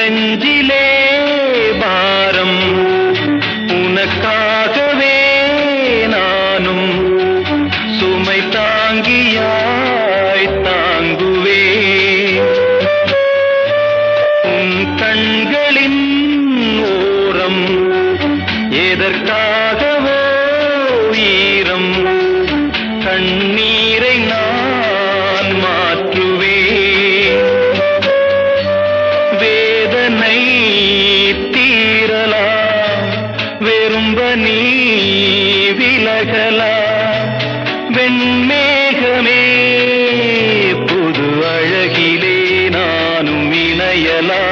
நெஞ்சிலே பாரம் உனக்காகவே நானும் சுமை தாங்கியாய் தாங்குவே உன் கண்களின் ஓரம் எதற்காகவோ ஈரம் கண்ணீரை நான் மாற்றுவே வேதனை தீரலா வெறும்ப நீ விலகலா வெண்மேகமே புது அழகிலே நானும் இணையலா